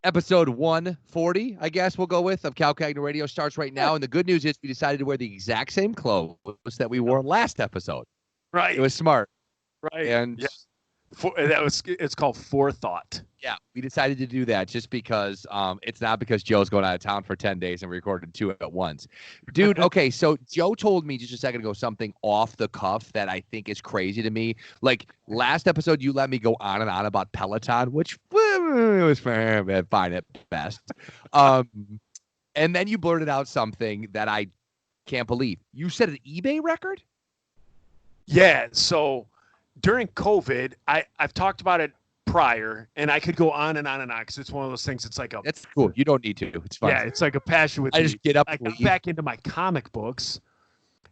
Episode 140, I guess we'll go with, of Cal Cagner Radio starts right now. And the good news is we decided to wear the exact same clothes that we wore last episode. Right. It was smart. Right. And it's called forethought. Yeah, we decided to do that just because it's not because Joe's going out of town for 10 days and we recorded 2 at once. Dude, okay, so Joe told me just a second ago something off the cuff that I think is crazy to me. Like last episode, you let me go on and on about Peloton, which was fine at best. And then you blurted out something that I can't believe. You said an eBay record? Yeah, so during COVID, I've talked about it prior, and I could go on and on and on because it's one of those things. It's like that's cool. You don't need to. It's fine. Yeah, it's like a passion with I me. just get up. I got back into my comic books,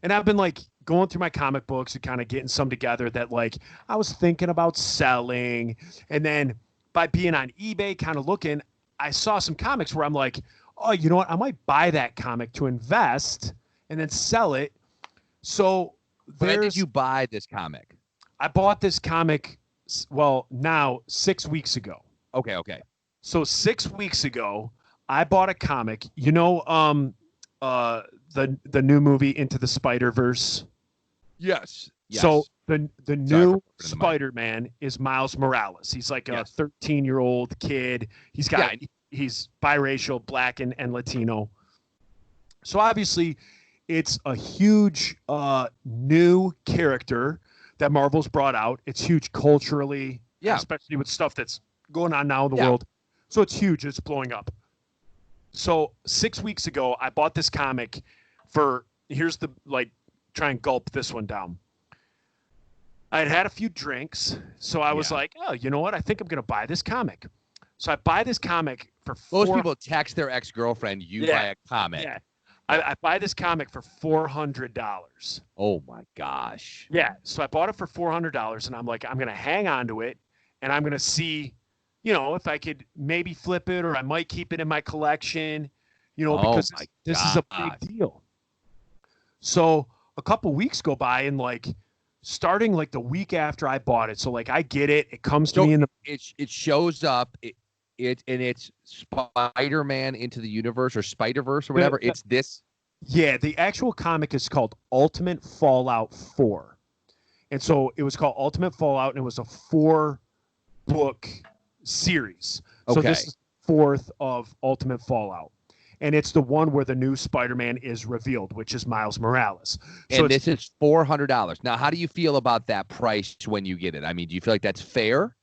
and I've been like going through my comic books and kind of getting some together that like I was thinking about selling, and then by being on eBay, kind of looking, I saw some comics where I'm like, oh, you know what? I might buy that comic to invest and then sell it. So when did you buy this comic? I bought this comic. Well, now 6 weeks ago. Okay. So 6 weeks ago, I bought a comic. You know, the new movie Into the Spider-Verse. Yes. So the new Spider-Man is Miles Morales. He's like a 13-year-old kid. He's biracial, black and Latino. So obviously, it's a huge new character that Marvel's brought out. It's huge culturally, especially with stuff that's going on now in the world. So it's huge. It's blowing up. So 6 weeks ago, I bought this comic for, try and gulp this one down. I had a few drinks, so I was like, oh, you know what? I think I'm going to buy this comic. So I buy this comic for Most people text their ex-girlfriend, you buy a comic. Yeah. I buy this comic for $400. Oh my gosh. Yeah. So I bought it for $400 and I'm like, I'm going to hang on to it and I'm going to see, if I could maybe flip it or I might keep it in my collection, because this is a big deal. So a couple weeks go by and starting the week after I bought it. So I get it. It comes to me in the, it shows up. It's Spider-Man Into the Universe or Spider-Verse or whatever. It's this. Yeah, the actual comic is called Ultimate Fallout 4. And so it was called Ultimate Fallout, and it was a 4-book series. So this is the 4th of Ultimate Fallout. And it's the one where the new Spider-Man is revealed, which is Miles Morales. And this is $400. Now, how do you feel about that price when you get it? I mean, do you feel like that's fair?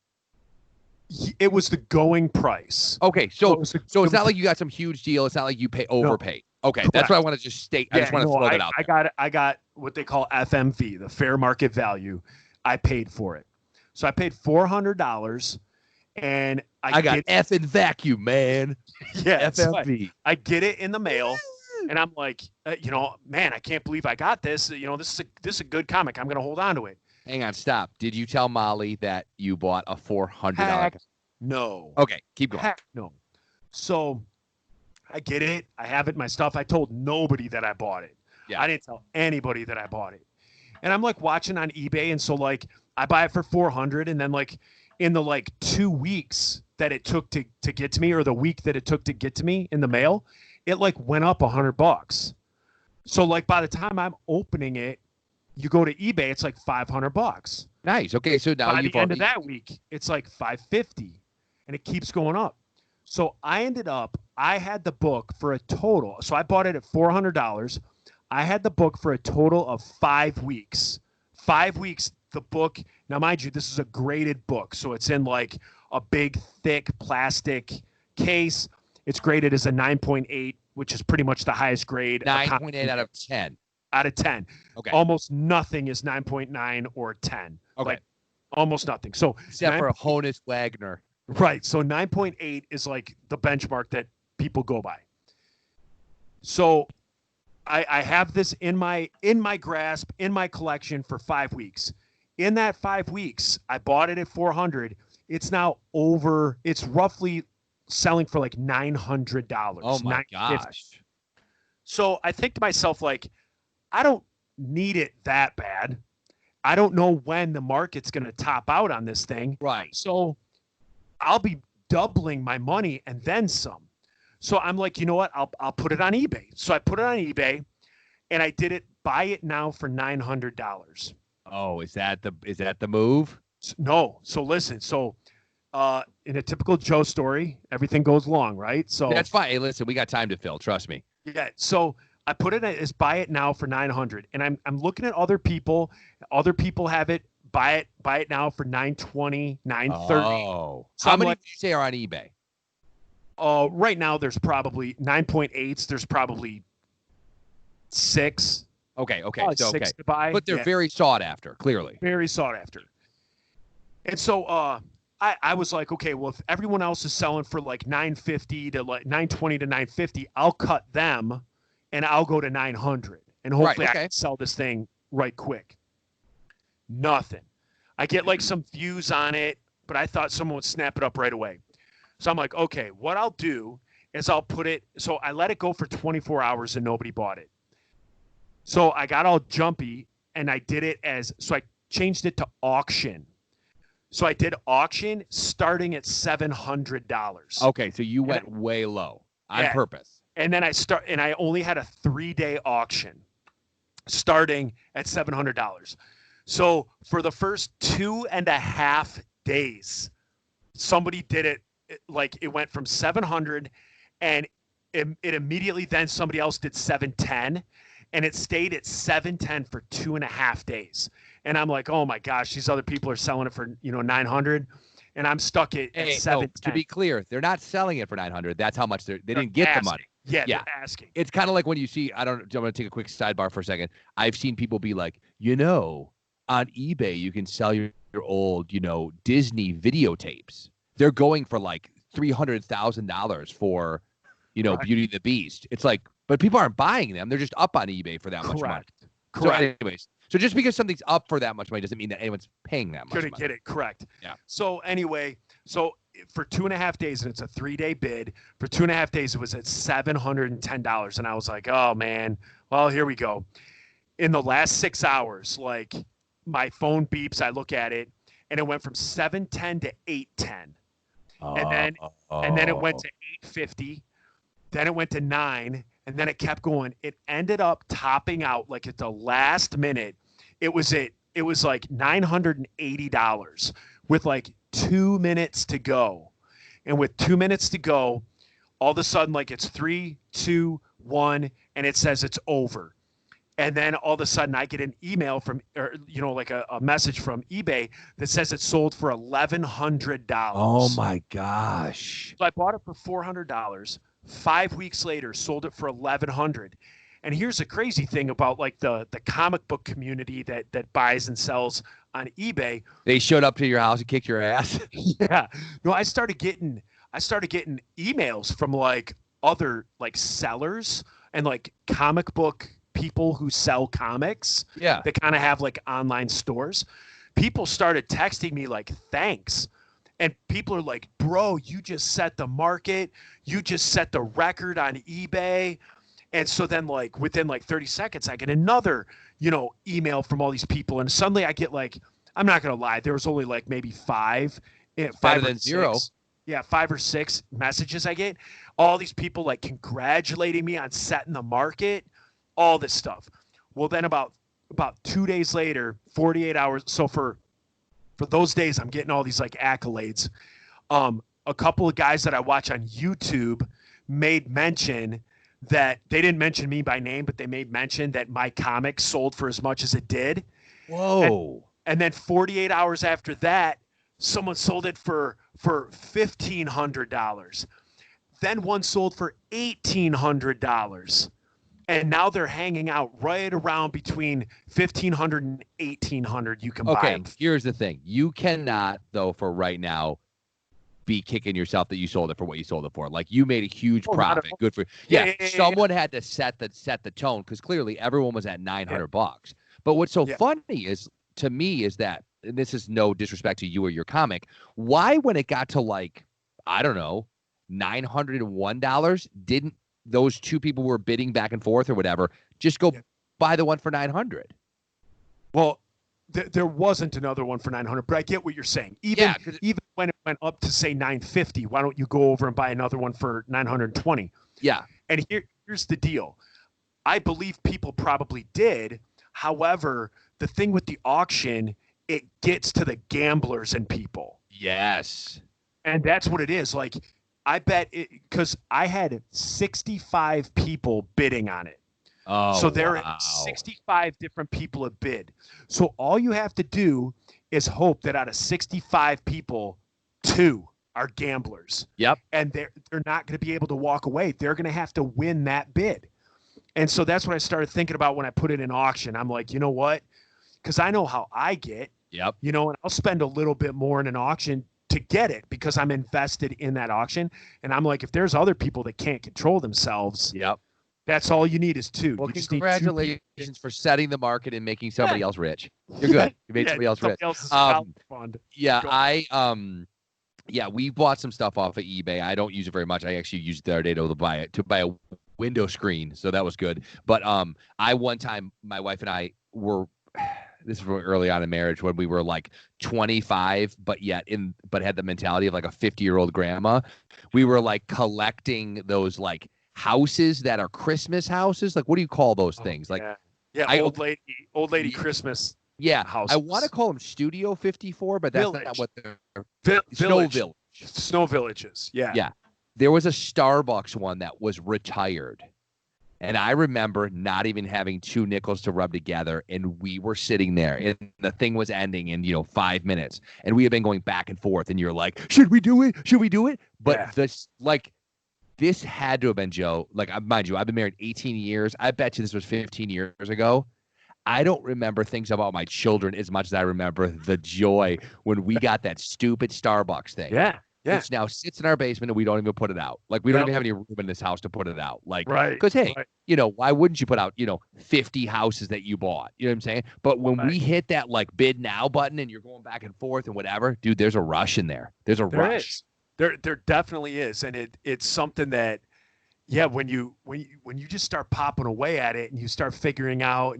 It was the going price. Okay, so it's not like you got some huge deal. It's not like you overpaid. No. Okay, that's what I want to just state. I just want to throw that out there. I got what they call FMV, the fair market value. I paid for it. So I paid $400, and I got F in vacuum, man. Yeah, FMV. So I get it in the mail, and I'm like, man, I can't believe I got this. This is a good comic. I'm gonna hold on to it. Hang on, stop. Did you tell Molly that you bought a $400? No. Okay, keep going. Heck no. So I get it. I have it in my stuff. I told nobody that I bought it. Yeah. I didn't tell anybody that I bought it. And I'm watching on eBay. And so I buy it for $400. And then in the 2 weeks that it took to get to me, or the week that it took to get to me in the mail, it went up $100. So by the time I'm opening it, you go to eBay, it's $500. Nice. Okay, so now by the end of that week, it's $550, and it keeps going up. So I had the book for a total. So I bought it at $400. I had the book for a total of 5 weeks. 5 weeks. The book. Now, mind you, this is a graded book, so it's in a big, thick plastic case. It's graded as a 9.8, which is pretty much the highest grade. 9.8 out of 10. Out of 10. Okay. Almost nothing is 9.9 or 10. Okay. Almost nothing. So except for Honus Wagner. Right. So 9.8 is the benchmark that people go by. So I have this in my grasp, in my collection for 5 weeks. In that 5 weeks, I bought it at $400. It's now it's roughly selling for $900. Oh my gosh. So I think to myself, I don't need it that bad. I don't know when the market's going to top out on this thing. Right. So I'll be doubling my money and then some. So I'm like, you know what? I'll put it on eBay. So I put it on eBay, and I did it. Buy it now for $900. Oh, is that the move? No. So listen. So in a typical Joe story, everything goes long, right? So that's fine. Hey, listen, we got time to fill. Trust me. Yeah. So I put it as buy it now for 900, and I'm looking at other people. Other people have it. Buy it now for 920, 930. Oh, so how many do you say are on eBay? Right now there's probably 9.8s. There's probably 6. Okay. So, 6 to buy. But they're very sought after, clearly. Very sought after. And so I was like, okay, well, if everyone else is selling for like 950 to like 920 to 950, I'll cut them and I'll go to 900. And hopefully I can sell this thing right quick. Nothing. I get like some views on it, but I thought someone would snap it up right away. So I'm like, okay, what I'll do is I'll put it. So I let it go for 24 hours and nobody bought it. So I got all jumpy and I did it so I changed it to auction. So I did auction starting at $700. Okay. So you went way low on purpose. And then I only had a 3-day auction starting at $700. So for the first 2.5 days, somebody did it. Like it went from 700 and it immediately then somebody else did 710 and it stayed at 710 for 2.5 days. And I'm like, oh my gosh, these other people are selling it for, 900 and I'm stuck at 710. No, to be clear, they're not selling it for 900. That's how much they didn't get the money. Yeah. They're asking. It's kind of like when you see, I'm going to take a quick sidebar for a second. I've seen people be like, on eBay, you can sell your old, Disney videotapes. They're going for like $300,000 for, Beauty and the Beast. It's like, but people aren't buying them. They're just up on eBay for that much money. Correct. So anyways, so just because something's up for that much money doesn't mean that anyone's paying that much money. Couldn't get it. Correct. Yeah. So anyway, for 2.5 days, and it's a 3-day bid, for 2.5 days, it was at $710. And I was like, oh man, well, here we go. In the last 6 hours, like my phone beeps, I look at it, and it went from 710 to 810. And then it went to 850. Then it went to 9, and then it kept going. It ended up topping out like at the last minute. It was like $980 with like 2 minutes to go. And with 2 minutes to go, all of a sudden, like it's 3, 2, 1, and it says it's over. And then all of a sudden I get an email like a message from eBay that says it's sold for $1,100. Oh my gosh. So I bought it for $400. 5 weeks later, sold it for $1,100. And here's the crazy thing about like the comic book community that buys and sells on eBay. They showed up to your house and kicked your ass. Yeah. No, I started getting emails from like other like sellers and like comic book people who sell comics. Yeah. They kind of have like online stores. People started texting me like, thanks. And people are like, bro, you just set the market. You just set the record on eBay. And so then like within like 30 seconds, I get another, email from all these people. And suddenly I get like, I'm not going to lie. There was only like maybe 5. Better than 0. Yeah, 5 or 6 messages I get. All these people like congratulating me on setting the market, all this stuff. Well, then about 2 days later, 48 hours. So for those days, I'm getting all these like accolades. A couple of guys that I watch on YouTube made mention that they didn't mention me by name, but they made mention that my comic sold for as much as it did. Whoa. And then 48 hours after that, someone sold it for $1,500. Then one sold for $1,800. And now they're hanging out right around between $1,500 and $1,800. You can buy them. Here's the thing. You cannot, though, for right now, be kicking yourself that you sold it for what you sold it for. Like you made a huge profit. Good for you. Yeah, someone had to set the tone because clearly everyone was at $900. But what's so funny is to me is that, and this is no disrespect to you or your comic, why when it got to like, I don't know, $901, didn't those two people were bidding back and forth or whatever, just go buy the one for $900? Well, there wasn't another one for 900, but I get what you're saying. Even when it went up to say 950, why don't you go over and buy another one for 920? Yeah. And here's the deal. I believe people probably did. However, the thing with the auction, it gets to the gamblers and people. Yes. And that's what it is. Like, I bet it, because I had 65 people bidding on it. Oh, so there are 65 different people have bid. So all you have to do is hope that out of 65 people, 2 are gamblers. Yep. And they're not going to be able to walk away. They're going to have to win that bid. And so that's what I started thinking about when I put it in auction. I'm like, you know what? Because I know how I get. Yep. You know, and I'll spend a little bit more in an auction to get it because I'm invested in that auction. And I'm like, if there's other people that can't control themselves, yep, that's all you need is 2. Well, you just congratulations for setting the market and making somebody else rich. You're good. You made somebody else rich. Fund. Yeah, we bought some stuff off of eBay. I don't use it very much. I actually used it the other day to buy a window screen, so that was good. But I one time, my wife and I were. This was early on in marriage when we were like 25, but had the mentality of like a 50-year-old grandma. We were like collecting those like houses that are Christmas houses. Like, what do you call those things? Like, old lady Christmas. Yeah, houses. I want to call them Studio 54, but that's not what they're. Snow Villages. Yeah. Yeah. There was a Starbucks one that was retired. And I remember not even having 2 nickels to rub together, and we were sitting there, and the thing was ending in 5 minutes, and we had been going back and forth, and you're like, should we do it? Should we do it? But this had to have been, Joe. Like, mind you, I've been married 18 years. I bet you this was 15 years ago. I don't remember things about my children as much as I remember the joy when we got that stupid Starbucks thing. Yeah. Yeah. Which now sits in our basement and we don't even put it out. Like, we don't even have any room in this house to put it out. Like, because hey, why wouldn't you put out 50 houses that you bought? You know what I'm saying? But when we hit that like bid now button and you're going back and forth and whatever, dude, there's a rush in there. There's a rush. There definitely is, and it's something that, when you just start popping away at it and you start figuring out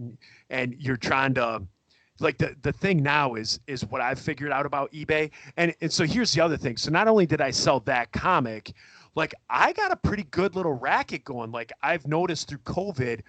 and you're trying to. Like the thing now is what I've figured out about eBay. And so here's the other thing. So not only did I sell that comic, like I got a pretty good little racket going. Like I've noticed through COVID,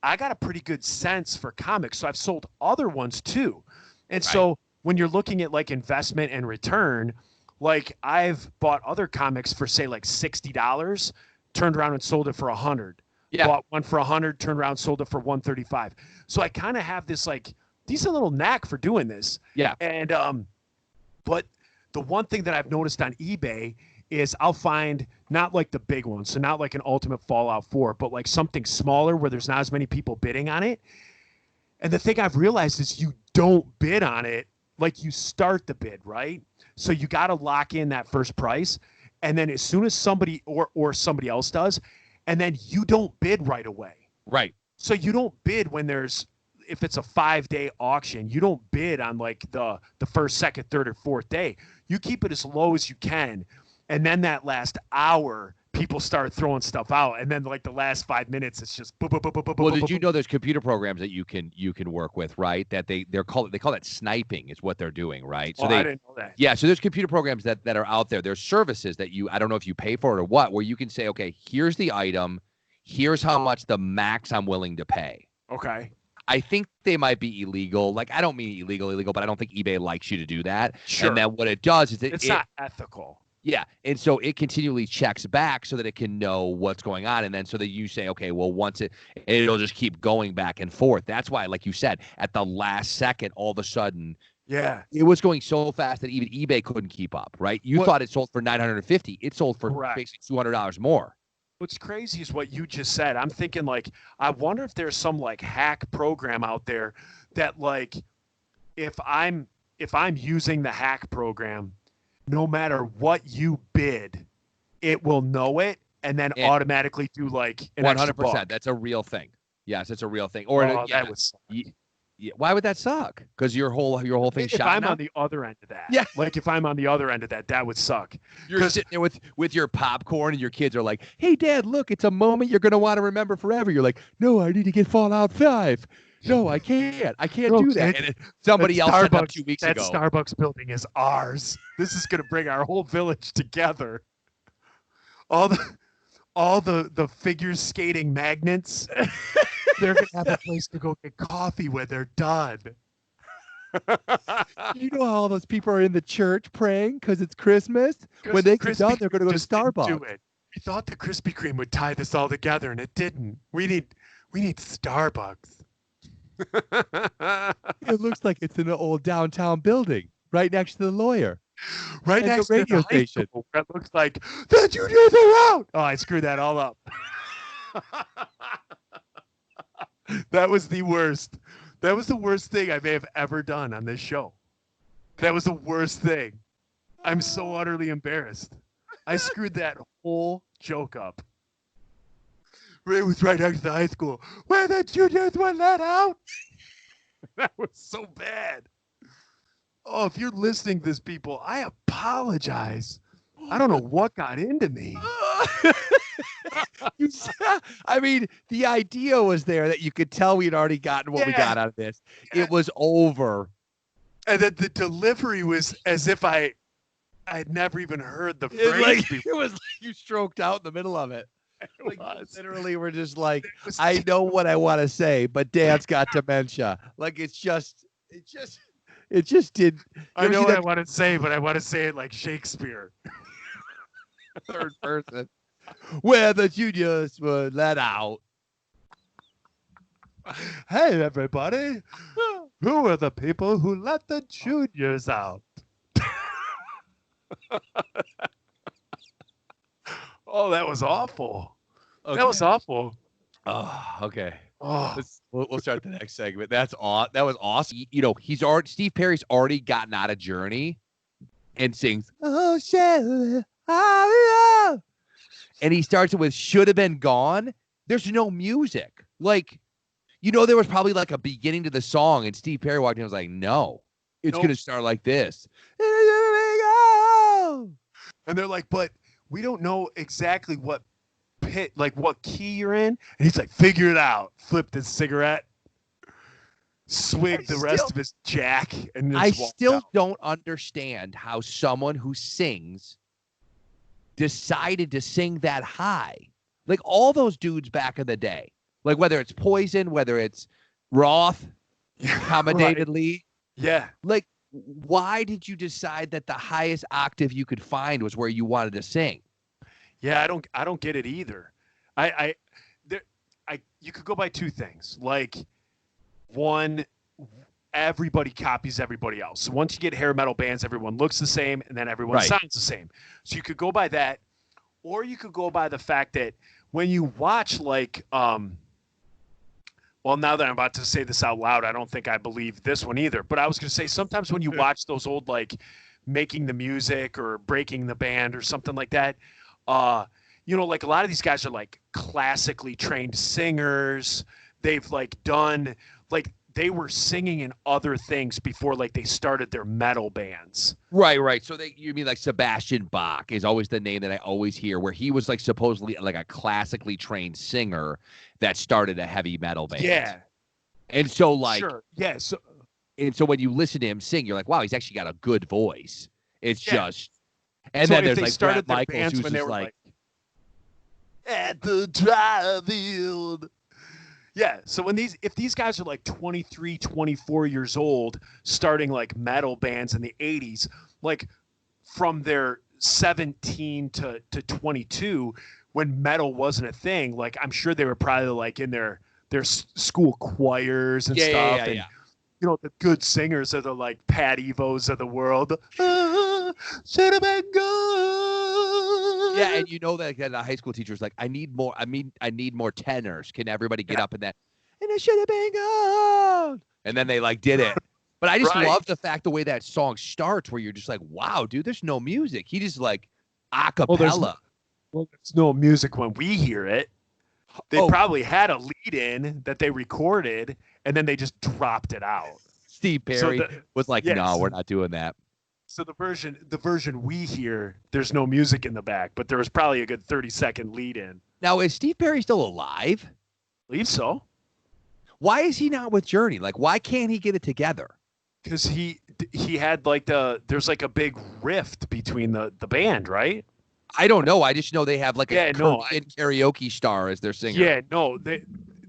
I got a pretty good sense for comics. So I've sold other ones too. And so when you're looking at like investment and return, like I've bought other comics for say like $60, turned around and sold it for $100. Yeah. Bought one for $100, turned around, sold it for $135. So I kind of have this like decent little knack for doing this. Yeah. And but the one thing that I've noticed on eBay is I'll find not like the big ones, so not like an Ultimate Fallout 4, but like something smaller where there's not as many people bidding on it. And the thing I've realized is you don't bid on it, like you start the bid, right? So you got to lock in that first price, and then as soon as somebody or somebody else does, and then you don't bid right away. Right. So you don't bid when if it's a 5-day auction, you don't bid on like the first, second, third, or fourth day. You keep it as low as you can. And then that last hour, people start throwing stuff out. And then like the last 5 minutes, it's just boop, boop, boop, boop, boop. Well, did you know there's computer programs that you can work with, right? That they call it sniping is what they're doing, right? So I didn't know that. Yeah, so there's computer programs that are out there. There's services that I don't know if you pay for it or what, where you can say, okay, here's the item, here's how much the max I'm willing to pay. Okay. I think they might be illegal. Like, I don't mean illegal, but I don't think eBay likes you to do that. Sure. And then what it does is it's not ethical. Yeah. And so it continually checks back so that it can know what's going on. And then so that you say, okay, well, once it'll just keep going back and forth. That's why, like you said, at the last second, all of a sudden, it was going so fast that even eBay couldn't keep up, right? You thought it sold for $950. It sold for basically $200 more. What's crazy is what you just said. I'm thinking like, I wonder if there's some like hack program out there that like, if I'm using the hack program, no matter what you bid, it will know it and then automatically do like an 100%. That's a real thing. Yes, it's a real thing. Or that would suck. Yeah. Why would that suck? Because your whole thing's shot. If I'm on the other end of that, like if I'm on the other end of that, that would suck. You're sitting there with your popcorn and your kids are like, "Hey, Dad, look, it's a moment you're gonna want to remember forever." You're like, "No, I need to get Fallout 5." No, I can't. I can't No, do that. And somebody else said that 2 weeks ago. That Starbucks building is ours. This is going to bring our whole village together. All the figure skating magnets, they're going to have a place to go get coffee when they're done. You know how all those people are in the church praying because it's Christmas? When they get done, they're going to go to Starbucks. Do it. We thought the Krispy Kreme would tie this all together, and it didn't. We need Starbucks. It looks like it's in an old downtown building right next to the lawyer. Right next to the radio station. That looks like the juniors are out. Oh, I screwed that all up. That was the worst. That was the worst thing I may have ever done on this show. That was the worst thing. I'm so utterly embarrassed. I screwed that whole joke up. It was right next to the high school where the juniors were let out. That was so bad. Oh, if you're listening to this, people, I apologize. I don't know what got into me. I mean, the idea was there that you could tell we'd already gotten what we got out of this. It was over. And that the delivery was as if I'd never even heard the phrase before. It was like you stroked out in the middle of it. Literally, we're just like, I know what I want to say, but Dad's got dementia. Like it just did. I know what I want to say, but I want to say it like Shakespeare. Third person. Where the juniors were let out. Hey, everybody. Who are the people who let the juniors out? Oh, that was awful. Okay. That was awful. Oh, okay. Oh. We'll start the next segment. That was awesome. You know, Steve Perry's already gotten out of Journey and sings, "Oh, shit, oh, and he starts it with "Should Have Been Gone." There's no music. Like, you know, there was probably like a beginning to the song, and Steve Perry walked in and was like, "No, it's going to start like this." And they're like, "But we don't know exactly what what key you're in." And he's like, "Figure it out." Flipped his cigarette, swigged the rest of his Jack, and I still don't understand how someone who sings decided to sing that high. Like all those dudes back in the day, like whether it's Poison, whether it's Roth, accommodated Lee. Yeah. Like, why did you decide that the highest octave you could find was where you wanted to sing? Yeah, I don't get it either. You could go by two things. Like, one, everybody copies everybody else. So once you get hair metal bands, everyone looks the same, and then everyone sounds the same. So you could go by that, or you could go by the fact that when you watch well, now that I'm about to say this out loud, I don't think I believe this one either. But I was going to say sometimes when you watch those old like Making the Music or Breaking the Band or something like that, you know, like a lot of these guys are like classically trained singers. They've like done like they were singing in other things before like they started their metal bands. Right. So you mean like Sebastian Bach is always the name that I always hear, where he was like supposedly like a classically trained singer that started a heavy metal band. Yeah. And so like, sure. Yeah. So when you listen to him sing, you're like, wow, he's actually got a good voice. It's just, and so then there's like Bret Michaels who's just like at the drive-in. Yeah, so if these guys are like 23, 24 years old, starting like metal bands in the 80s, like from their 17 to 22, when metal wasn't a thing, like I'm sure they were probably like in their school choirs and stuff. And, you know, the good singers are the like Pat Evos of the world. Should have been good. Yeah, and you know that the high school teacher's like, I need more tenors. Can everybody get up in that? And it should have been good. And then they like did it. But I just love the fact the way that song starts, where you're just like, wow, dude, there's no music. He just like a cappella. Well, there's no music when we hear it. They probably had a lead in that they recorded, and then they just dropped it out. Steve Perry was like, no, we're not doing that. So the version we hear, there's no music in the back, but there was probably a good 30-second lead in. Now, is Steve Perry still alive? I believe so. Why is he not with Journey? Like, why can't he get it together? Because he had like there's like a big rift between the band, right? I don't know. I just know they have like a Korean karaoke star as their singer. Yeah, no,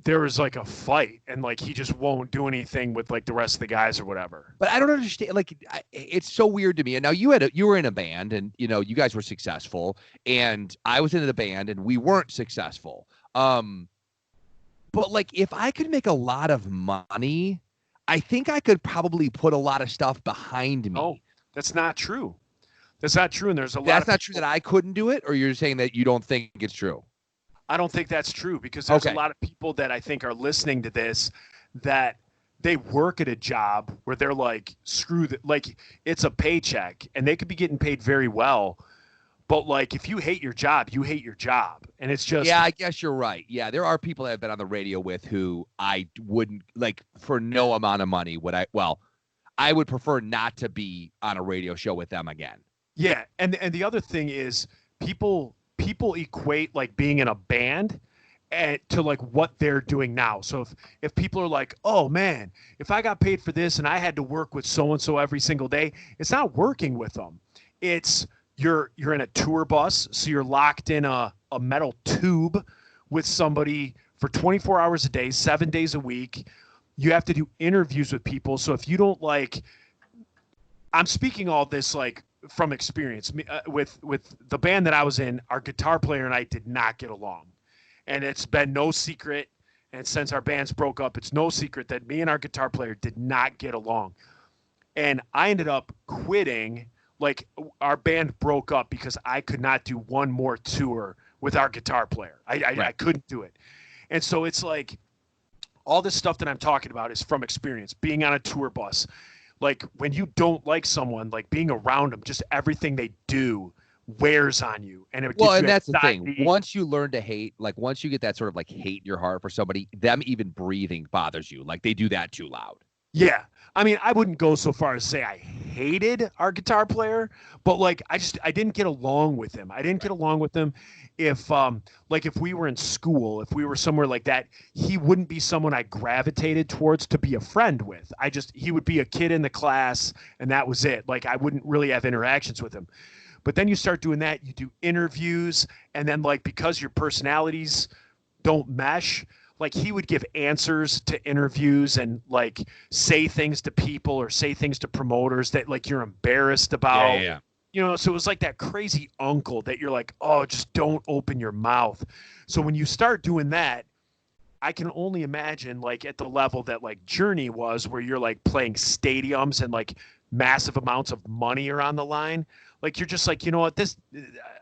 there was like a fight, and like he just won't do anything with like the rest of the guys or whatever. But I don't understand. Like, it's so weird to me. And now you were in a band, and you know you guys were successful, and I was in the band, and we weren't successful. But like, if I could make a lot of money, I think I could probably put a lot of stuff behind me. Oh, that's not true. That's not true. And there's a lot. That's not true that I couldn't do it, or you're saying that you don't think it's true? I don't think that's true because there's a lot of people that I think are listening to this that they work at a job where they're like, screw that. Like, it's a paycheck and they could be getting paid very well. But like, if you hate your job, you hate your job. And it's just. Yeah, I guess you're right. Yeah, there are people that I've been on the radio with who I wouldn't, like, for no amount of money would I would prefer not to be on a radio show with them again. Yeah. And the other thing is people equate like being in a band and to like what they're doing now. So if people are like, oh man, if I got paid for this and I had to work with so-and-so every single day, it's not working with them. It's you're in a tour bus. So you're locked in a metal tube with somebody for 24 hours a day, 7 days a week. You have to do interviews with people. So if you don't like, I'm speaking all this like from experience. With the band that I was in, our guitar player and I did not get along. And it's been no secret. And since our bands broke up, it's no secret that me and our guitar player did not get along. And I ended up quitting. Like, our band broke up because I could not do one more tour with our guitar player. I couldn't do it. And so it's like all this stuff that I'm talking about is from experience, being on a tour bus. Like, when you don't like someone, like being around them, just everything they do wears on you. And it and that's the thing. Once you learn to hate, like once you get that sort of like hate in your heart for somebody, them even breathing bothers you. Like, they do that too loud. Yeah. I mean, I wouldn't go so far as say I hated our guitar player, but like I didn't get along with him. I didn't get along with him. If we were in school, if we were somewhere like that, he wouldn't be someone I gravitated towards to be a friend with. He would be a kid in the class and that was it. Like, I wouldn't really have interactions with him. But then you start doing that, you do interviews, and then like because your personalities don't mesh, like he would give answers to interviews and like say things to people or say things to promoters that like you're embarrassed about. Yeah. You know, so it was like that crazy uncle that you're like, oh, just don't open your mouth. So when you start doing that, I can only imagine like at the level that like Journey was, where you're like playing stadiums and like massive amounts of money are on the line. Like, you're just like, you know what,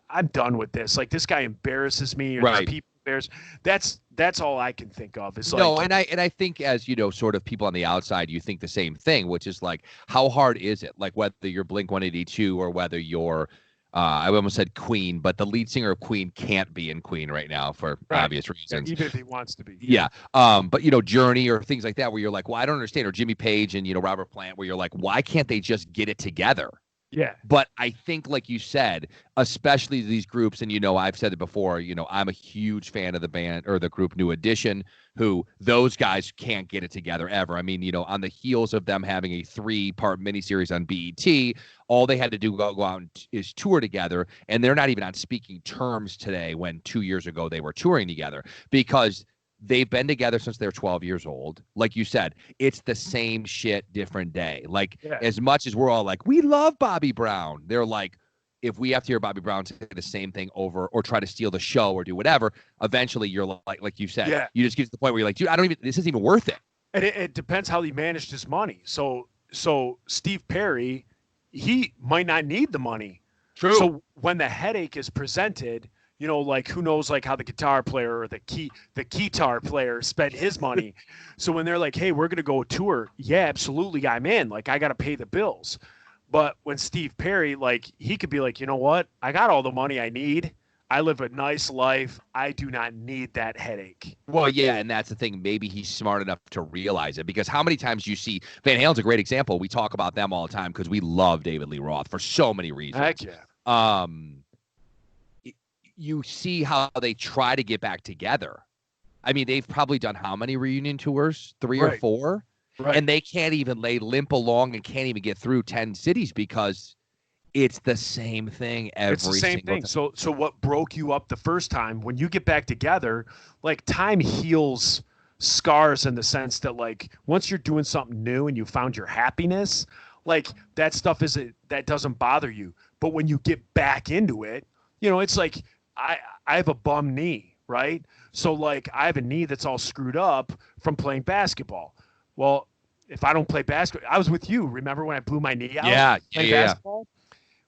I'm done with this. Like, this guy embarrasses me, or right. People embarrass. That's all I can think of. Is like, no, and I think, as you know, sort of people on the outside, you think the same thing, which is like, how hard is it? Like, whether you're Blink-182 or whether you're I almost said Queen, but the lead singer of Queen can't be in Queen right now for obvious reasons. Yeah, even if he wants to be. Yeah. But, you know, Journey or things like that where you're like, well, I don't understand. Or Jimmy Page and, you know, Robert Plant, where you're like, why can't they just get it together? Yeah. But I think, like you said, especially these groups, and, you know, I've said it before, you know, I'm a huge fan of the band or the group New Edition, who those guys can't get it together ever. I mean, you know, on the heels of them having a 3-part miniseries on BET, all they had to do go out is tour together. And they're not even on speaking terms today, when 2 years ago they were touring together, because they've been together since they're 12 years old. Like you said, it's the same shit, different day. Like, as much as we're all like, we love Bobby Brown, they're like, if we have to hear Bobby Brown say the same thing over or try to steal the show or do whatever, eventually you're like you said, you just get to the point where you're like, dude, this isn't even worth it. And it depends how he managed his money. So Steve Perry, he might not need the money. True. So when the headache is presented, you know, like, who knows, like, how the guitar player or the keytar player spent his money. So when they're like, hey, we're going to go tour. Yeah, absolutely. I'm in. Like, I got to pay the bills. But when Steve Perry, like, he could be like, you know what? I got all the money I need. I live a nice life. I do not need that headache. Well, yeah, and that's the thing. Maybe he's smart enough to realize it, because how many times you see Van Halen's a great example. We talk about them all the time because we love David Lee Roth for so many reasons. Heck yeah. You see how they try to get back together. I mean, they've probably done how many reunion tours? 3 or 4? Right. And they can't even limp along and can't even get through 10 cities because it's the same thing every It's the same single thing. time. So what broke you up the first time, when you get back together, like time heals scars in the sense that like once you're doing something new and you found your happiness, like that stuff that doesn't bother you. But when you get back into it, you know, it's like I have a bum knee, right? So like I have a knee that's all screwed up from playing basketball. Well, if I don't play basketball, I was with you. Remember when I blew my knee out? Yeah. Basketball?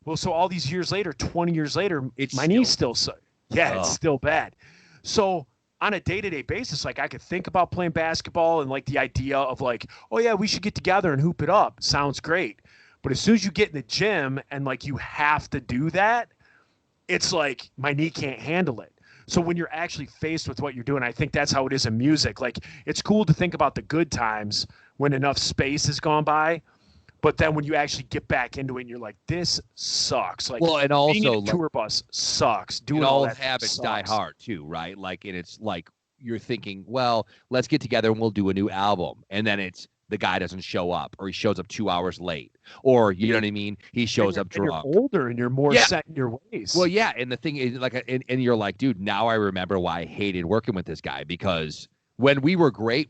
Well, so all these years later, 20 years later, my knee's still it's still bad. So on a day-to-day basis, like I could think about playing basketball and like the idea of like, oh yeah, we should get together and hoop it up. Sounds great. But as soon as you get in the gym and like you have to do that, it's like my knee can't handle it. So when you're actually faced with what you're doing, I think that's how it is in music. Like it's cool to think about the good times when enough space has gone by. But then when you actually get back into it and you're like, this sucks. Like, well, and also being in a tour bus sucks. Doing all that habits sucks. die hard too, right? Like, and it's like you're thinking, well, let's get together and we'll do a new album. And then it's the guy doesn't show up, or he shows up 2 hours late, or you know what I mean? He shows up drunk. You're older and you're more set in your ways. Well, yeah. And the thing is, like, and you're like, dude, now I remember why I hated working with this guy, because when we were great,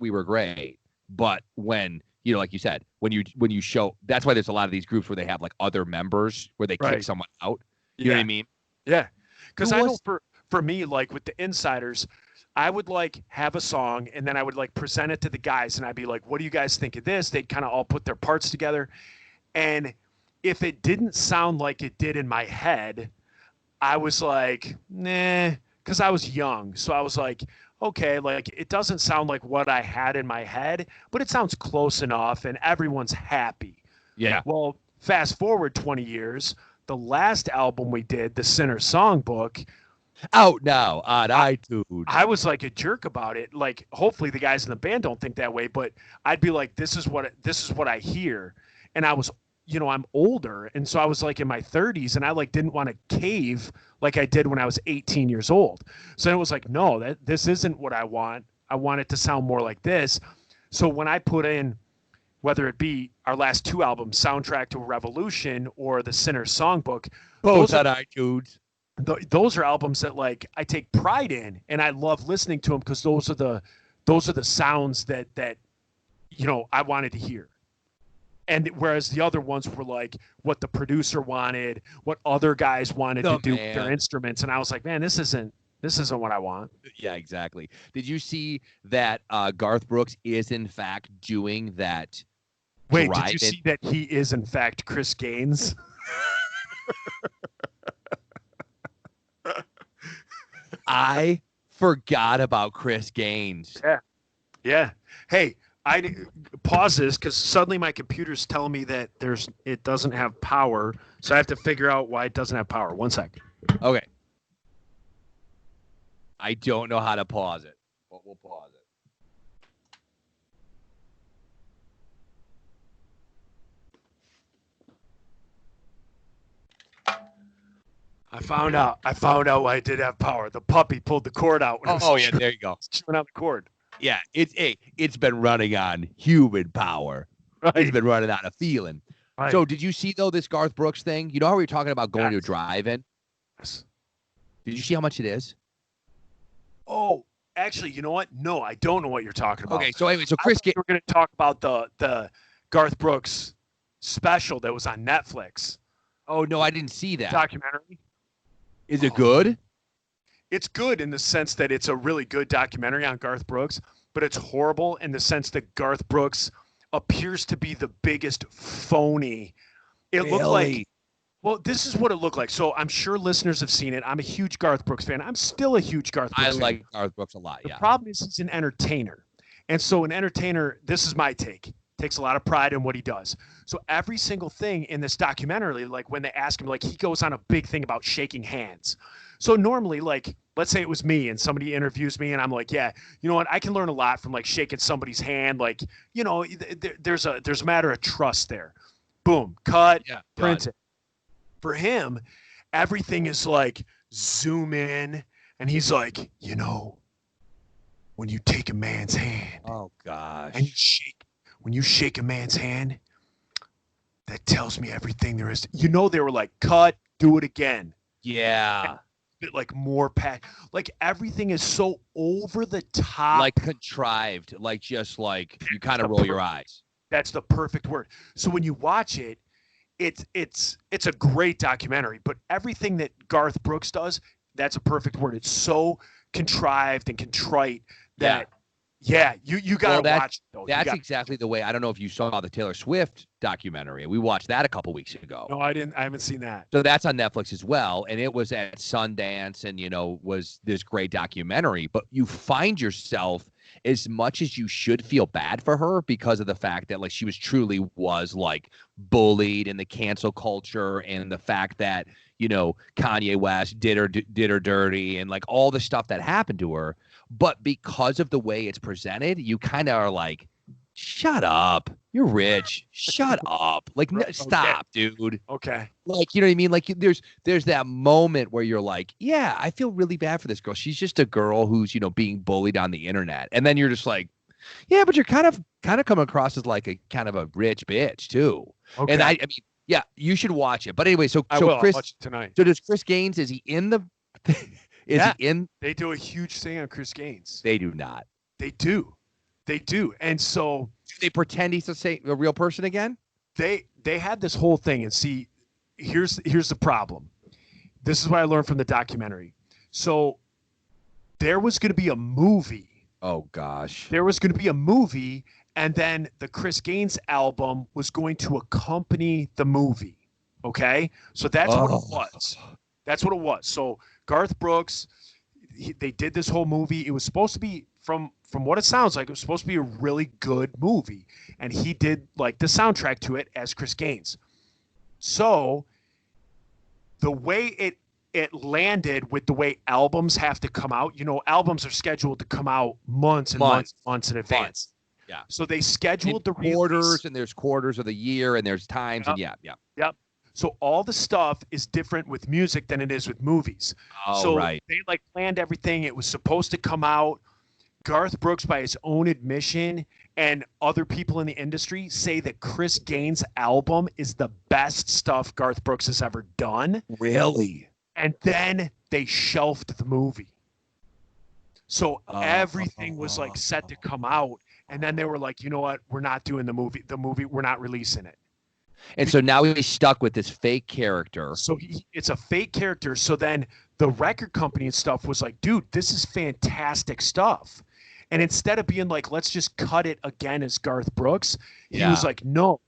but when, you know, like you said, when you show, that's why there's a lot of these groups where they have like other members where they kick someone out. You know what I mean? Yeah. Because I know for me, like with the Insiders, I would like have a song and then I would like present it to the guys and I'd be like, what do you guys think of this? They'd kind of all put their parts together. And if it didn't sound like it did in my head, I was like, nah, because I was young. So I was like, okay, like it doesn't sound like what I had in my head, but it sounds close enough and everyone's happy. Yeah. Well, fast forward 20 years, the last album we did, the Sinner Songbook, out now on iTunes. I was like a jerk about it. Like, hopefully the guys in the band don't think that way, but I'd be like, this is what I hear. And I was, you know, I'm older. And so I was like in my 30s and I like didn't want to cave like I did when I was 18 years old. So it was like, no, this isn't what I want. I want it to sound more like this. So when I put in, whether it be our last 2 albums, Soundtrack to a Revolution or the Sinner Songbook, both on iTunes. Those are albums that like I take pride in and I love listening to them because those are the sounds that you know I wanted to hear. And whereas the other ones were like what the producer wanted, what other guys wanted to do with their instruments, and I was like, man, this isn't what I want. Yeah, exactly. Did you see that Garth Brooks is in fact doing that? Wait, did you see that he is in fact Chris Gaines? I forgot about Chris Gaines. Yeah. Hey, I pause this because suddenly my computer's telling me that it doesn't have power, so I have to figure out why it doesn't have power. 1 sec. Okay. I don't know how to pause it, but we'll pause it. I found out why it did have power. The puppy pulled the cord out. Yeah, there you go. Chewing out the cord. Yeah, it's been running on human power. Right. It's been running on a feeling. Right. So did you see though this Garth Brooks thing? You know how we were talking about going to a drive-in? Yes. Did you see how much it is? Oh, actually, you know what? No, I don't know what you're talking about. Okay, so anyway, so Chris, we're going to talk about the Garth Brooks special that was on Netflix. Oh no, I didn't see that documentary. Is it good? It's good in the sense that it's a really good documentary on Garth Brooks, but it's horrible in the sense that Garth Brooks appears to be the biggest phony. It looked like, well, this is what it looked like. So I'm sure listeners have seen it. I'm a huge Garth Brooks fan. I'm still a huge Garth Brooks fan. I like Garth Brooks a lot, yeah. The problem is he's an entertainer. And so an entertainer, this is my take, takes a lot of pride in what he does. So every single thing in this documentary, like when they ask him, like he goes on a big thing about shaking hands. So normally, like, let's say it was me and somebody interviews me and I'm like, yeah, you know what? I can learn a lot from like shaking somebody's hand. Like, you know, there's a matter of trust there. Boom, cut, print it. For him, everything is like zoom in and he's like, you know, when you take a man's hand. Oh gosh. And when you shake a man's hand, that tells me everything there is. You know, they were like, cut, do it again. Yeah. Bit like more like everything is so over the top, like contrived, like just like you kind of roll your eyes. That's the perfect word. So when you watch it, it's a great documentary, but everything that Garth Brooks does, that's a perfect word. It's so contrived and contrite that you gotta watch it, though. That's exactly the way. I don't know if you saw the Taylor Swift documentary. We watched that a couple weeks ago. No, I didn't. I haven't seen that. So that's on Netflix as well, and it was at Sundance, and was this great documentary. But you find yourself, as much as you should feel bad for her because of the fact that like she was like bullied in the cancel culture, and the fact that Kanye West did her dirty, and like all the stuff that happened to her. But because of the way it's presented, you kind of are like, shut up. You're rich. Shut up. Like, okay. Stop, dude. Okay. Like, you know what I mean? Like, there's that moment where you're like, yeah, I feel really bad for this girl. She's just a girl who's, being bullied on the internet. And then you're just like, yeah, but you're kind of coming across as like a kind of a rich bitch too. Okay. And I mean, yeah, you should watch it. But anyway, so Chris, I'll watch it tonight. So does Chris Gaines, is he in the... He in? They do a huge thing on Chris Gaines. They do not. They do. And so do they pretend he's a real person again? They had this whole thing, and see, here's the problem. This is what I learned from the documentary. So there was going to be a movie. Oh gosh. There was going to be a movie, and then the Chris Gaines album was going to accompany the movie. Okay? So that's what it was. That's what it was. So Garth Brooks, they did this whole movie. It was supposed to be, from what it sounds like, it was supposed to be a really good movie. And he did like the soundtrack to it as Chris Gaines. So the way it landed with the way albums have to come out, albums are scheduled to come out months in advance. Yeah. So they scheduled the quarters release. And there's quarters of the year, and there's times. Yep. And Yep. So all the stuff is different with music than it is with movies. Oh, so right. They like planned everything. It was supposed to come out. Garth Brooks, by his own admission, and other people in the industry say that Chris Gaines' album is the best stuff Garth Brooks has ever done. Really? And then they shelved the movie. So everything was like set to come out. And then they were like, you know what? We're not doing the movie. We're not releasing it. And so now he's stuck with this fake character. So it's a fake character. So then the record company and stuff was like, dude, this is fantastic stuff. And instead of being like, let's just cut it again as Garth Brooks, he was like, no.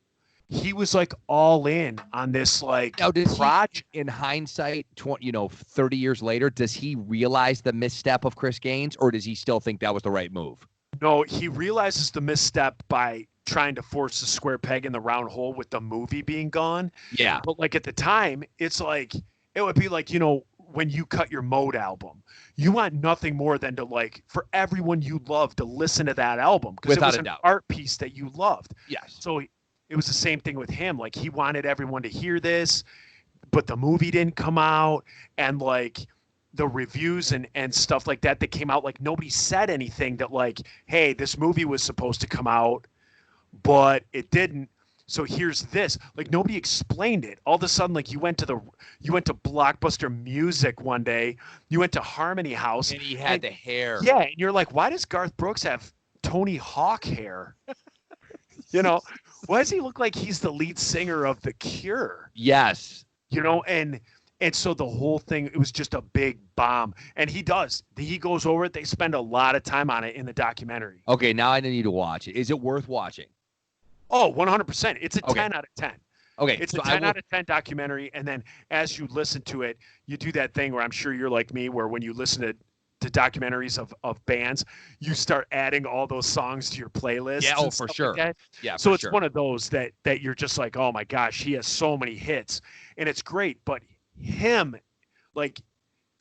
He was like all in on this like project. In hindsight, 30 years later, does he realize the misstep of Chris Gaines, or does he still think that was the right move? No, he realizes the misstep by trying to force the square peg in the round hole with the movie being gone. Yeah. But like at the time, it's like, it would be like, when you cut your Mode album, you want nothing more than to like, for everyone you love to listen to that album. Because it was an art piece that you loved. Yes. So it was the same thing with him. Like he wanted everyone to hear this, but the movie didn't come out. And like the reviews and stuff like that came out, like nobody said anything that like, hey, this movie was supposed to come out, but it didn't. So here's this. Like nobody explained it. All of a sudden, like you went to Blockbuster Music one day, you went to Harmony House, and he had the hair. Yeah, and you're like, why does Garth Brooks have Tony Hawk hair? Why does he look like he's the lead singer of The Cure? Yes. And so the whole thing, it was just a big bomb. And he goes over it. They spend a lot of time on it in the documentary. Okay, now I need to watch it. Is it worth watching? Oh, 100%. It's a 10 out of 10. Okay. It's a 10 out of 10 documentary. And then as you listen to it, you do that thing where I'm sure you're like me, where when you listen to documentaries of bands, you start adding all those songs to your playlist. Yeah, for sure. Like yeah. So it's one of those that you're just like, oh my gosh, he has so many hits. And it's great. But him, like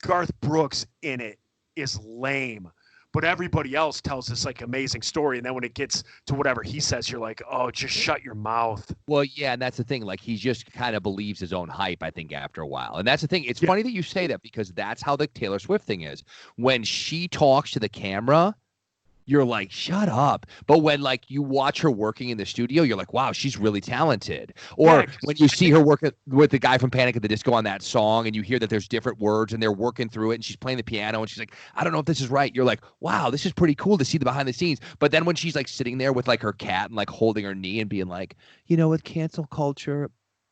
Garth Brooks in it, is lame. But everybody else tells this like amazing story. And then when it gets to whatever he says, you're like, oh, just shut your mouth. Well, yeah, and that's the thing. Like he just kind of believes his own hype, I think, after a while. And that's the thing. It's funny that you say that, because that's how the Taylor Swift thing is. When she talks to the camera, you're like, shut up. But when like you watch her working in the studio, you're like, wow, she's really talented. Or when you see her working with the guy from Panic at the Disco on that song and you hear that there's different words and they're working through it and she's playing the piano and she's like, I don't know if this is right. You're like, wow, this is pretty cool to see the behind the scenes. But then when she's like sitting there with like her cat and like holding her knee and being like, with cancel culture,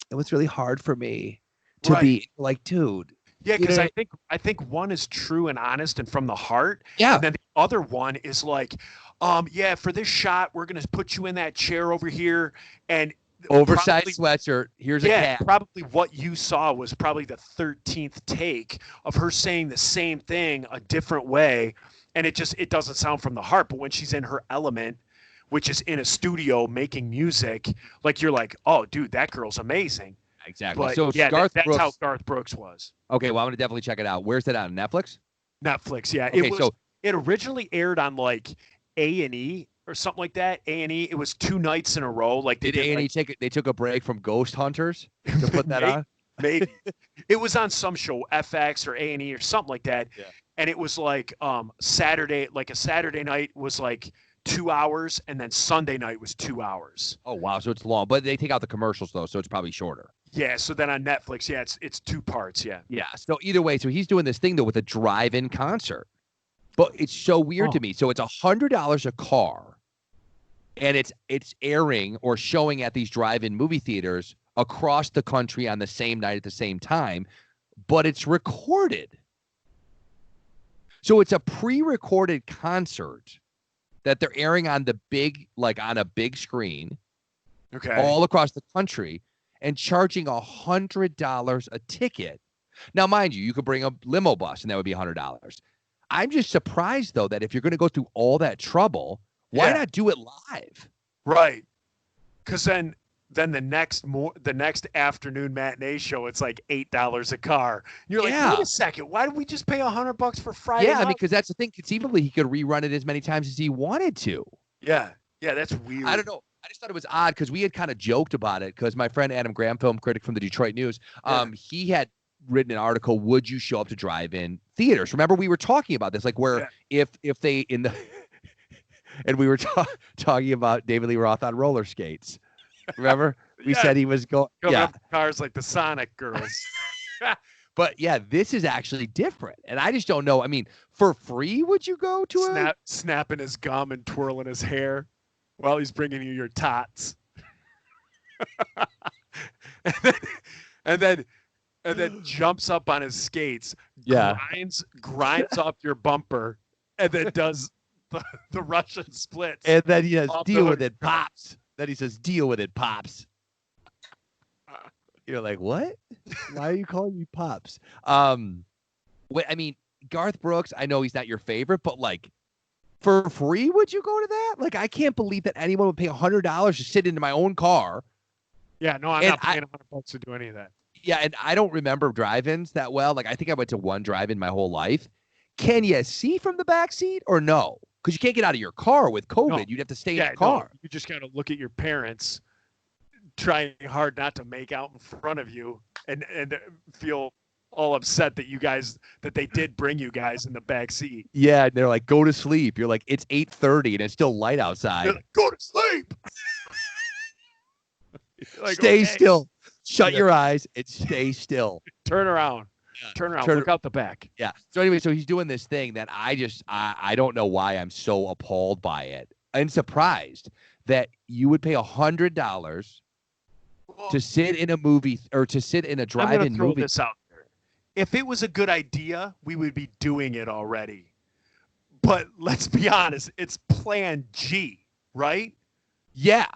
it was really hard for me to be like, dude. Yeah, because I think one is true and honest and from the heart. Yeah. And then the other one is like, for this shot, we're gonna put you in that chair over here and oversized sweatshirt. Here's a cat. Probably what you saw was probably the 13th take of her saying the same thing a different way, and it doesn't sound from the heart. But when she's in her element, which is in a studio making music, like you're like, oh, dude, that girl's amazing. Exactly. But, so that's how Garth Brooks was. Okay, well, I'm gonna definitely check it out. Where's that on? Netflix? Netflix, yeah. Okay, it originally aired on like A&E or something like that. A&E. It was 2 nights in a row. Like did A&E take it? They took a break from Ghost Hunters to put that on. Maybe it was on some show, FX or A&E or something like that. Yeah. And it was like Saturday, like a Saturday night was like 2 hours, and then Sunday night was 2 hours. Oh wow, so it's long, but they take out the commercials though, so it's probably shorter. Yeah, so then on Netflix, yeah, it's 2 parts, yeah. Yeah, so either way, so he's doing this thing though with a drive-in concert, but it's so weird to me. So it's $100 a car, and it's airing or showing at these drive-in movie theaters across the country on the same night at the same time, but it's recorded. So it's a pre-recorded concert that they're airing on the big, like on a big screen, all across the country, and charging $100 a ticket. Now, mind you, you could bring a limo bus and that would be $100. I'm just surprised though that if you're going to go through all that trouble, why not do it live? Right. Because then the next afternoon matinee show, it's like $8 a car. You're like, wait a second, why did we just pay $100 for Friday? Yeah, because that's the thing. Conceivably, he could rerun it as many times as he wanted to. Yeah, that's weird. I don't know. I just thought it was odd because we had kind of joked about it because my friend Adam Graham, film critic from the Detroit News, he had written an article, would you show up to drive-in theaters? Remember, we were talking about this, like where if they in the and we were talking about David Lee Roth on roller skates. Remember? We said he was going up cars like the Sonic girls. But yeah, this is actually different. And I just don't know. I mean, for free, would you go to snapping his gum and twirling his hair while he's bringing you your tots? and then jumps up on his skates, grinds off your bumper, and then does the Russian splits. And then he says, deal with it, pops. Then he says, deal with it, pops. You're like, what? Why are you calling me pops? I mean, Garth Brooks, I know he's not your favorite, but like, for free, would you go to that? Like, I can't believe that anyone would pay $100 to sit into my own car. Yeah, no, I'm not paying $100 to do any of that. Yeah, and I don't remember drive-ins that well. Like, I think I went to one drive-in my whole life. Can you see from the back seat or no? Because you can't get out of your car with COVID. No. You'd have to stay in the car. No, you just got to look at your parents trying hard not to make out in front of you and feel all upset that they did bring you guys in the back seat. Yeah, and they're like, go to sleep. You're like, it's 8:30 and it's still light outside. Like, go to sleep. Like, stay still. Shut your eyes and stay still. Turn around. Turn around. Look out the back. Yeah. So anyway, so he's doing this thing that I don't know why I'm so appalled by it and surprised that you would pay $100 to sit in a movie or to sit in a drive-in movie. Throw this out there. If it was a good idea, we would be doing it already. But let's be honest, it's Plan G, right? Yeah.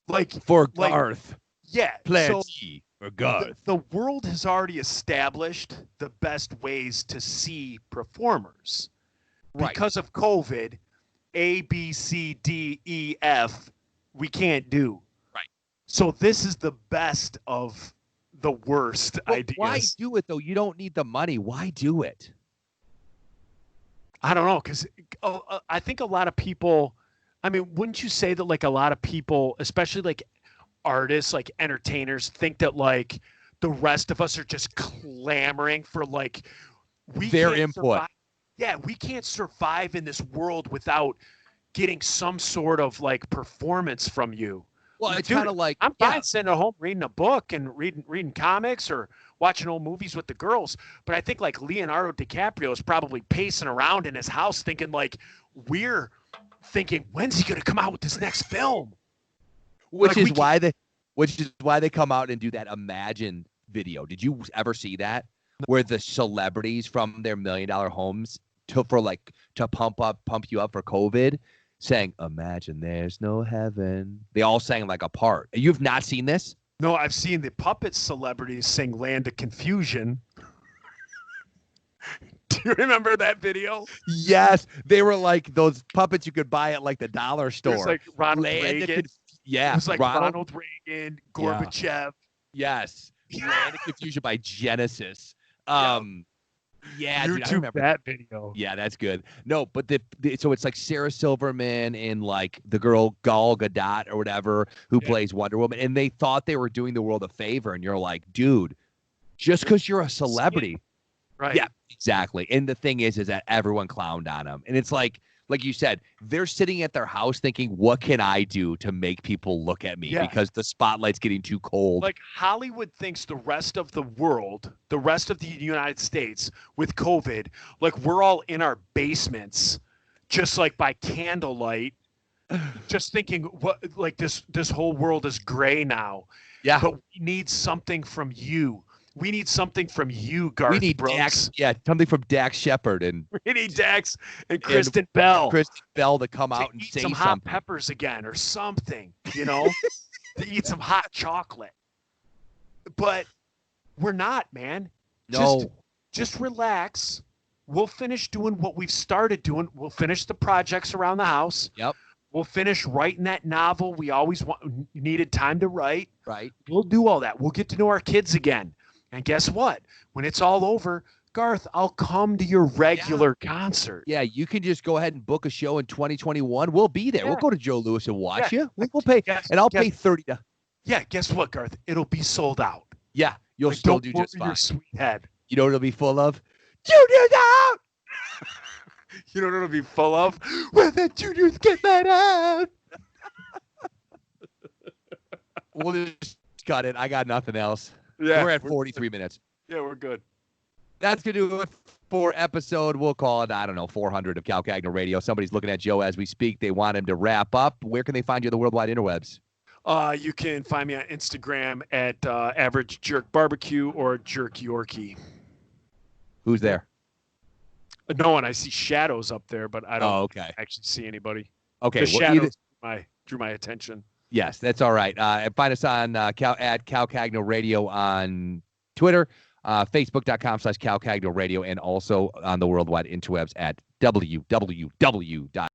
Like for Garth. Yeah. Plan G for Garth. The world has already established the best ways to see performers. Right. Because of COVID, A, B, C, D, E, F, we can't do. Right. So this is the best of the worst ideas. Why do it, though? You don't need the money. Why do it? I don't know, because I think a lot of people, I mean, wouldn't you say that like a lot of people, especially like artists, like entertainers, think that like the rest of us are just clamoring for like their input. Yeah, we can't survive in this world without getting some sort of like performance from you. Well, it's kind of like I'm fine sitting at home reading a book and reading comics or watching old movies with the girls. But I think like Leonardo DiCaprio is probably pacing around in his house thinking like we're thinking, when's he going to come out with this next film? Which is why they come out and do that Imagine video. Did you ever see that? Where the celebrities from their $1 million homes to pump you up for COVID, saying, "Imagine there's no heaven." They all sang like a part. You've not seen this? No, I've seen the puppet celebrities sing "Land of Confusion." Do you remember that video? Yes, they were like those puppets you could buy at like the dollar store. It was like Ronald Reagan. Yeah, it was like Ronald Reagan, Gorbachev. Yeah. Yes, Land of Confusion by Genesis. Yeah, YouTube, dude, I remember that video. Yeah, that's good. No, but so it's like Sarah Silverman and like the girl Gal Gadot or whatever who plays Wonder Woman, and they thought they were doing the world a favor, and you're like, dude, just because you're a celebrity, right? Yeah, exactly. And the thing is that everyone clowned on them, and it's like you said, they're sitting at their house thinking, what can I do to make people look at me because the spotlight's getting too cold? Like Hollywood thinks the rest of the world, the rest of the United States with COVID, like we're all in our basements, just like by candlelight, just thinking what like this whole world is gray now. Yeah. But we need something from you. We need something from you, Garth We need Brooks. Dax, something from Dax Shepard and we need Dax and Kristen Bell. Kristen Bell to come out and eat say some hot peppers again or something, you know, to eat some hot chocolate. But we're not, man. No. Just relax. We'll finish doing what we've started doing. We'll finish the projects around the house. Yep. We'll finish writing that novel we always needed time to write. Right. We'll do all that. We'll get to know our kids again. And guess what? When it's all over, Garth, I'll come to your regular concert. Yeah, you can just go ahead and book a show in 2021. We'll be there. Yeah. We'll go to Joe Louis and watch you. We'll pay, and I'll pay $30. Yeah, guess what, Garth? It'll be sold out. Yeah, you'll like, still do just fine. Your sweet head. You know what it'll be full of? Junior's out! You know what it'll be full of? When the juniors get let out! We'll just cut it. I got nothing else. Yeah, we're at 43 minutes. Yeah, we're good. That's going to do it for episode, we'll call it, 400 of Cal Cagner Radio. Somebody's looking at Joe as we speak. They want him to wrap up. Where can they find you on the worldwide interwebs? You can find me on Instagram at Average Jerk Barbecue or Jerk Yorkie. Who's there? No one. I see shadows up there, but I don't actually see anybody. Okay. The shadows drew my attention. Yes, that's all right. And find us on at Cal Cagno Radio on Twitter, Facebook.com/Cal Cagno Radio, and also on the worldwide interwebs at www.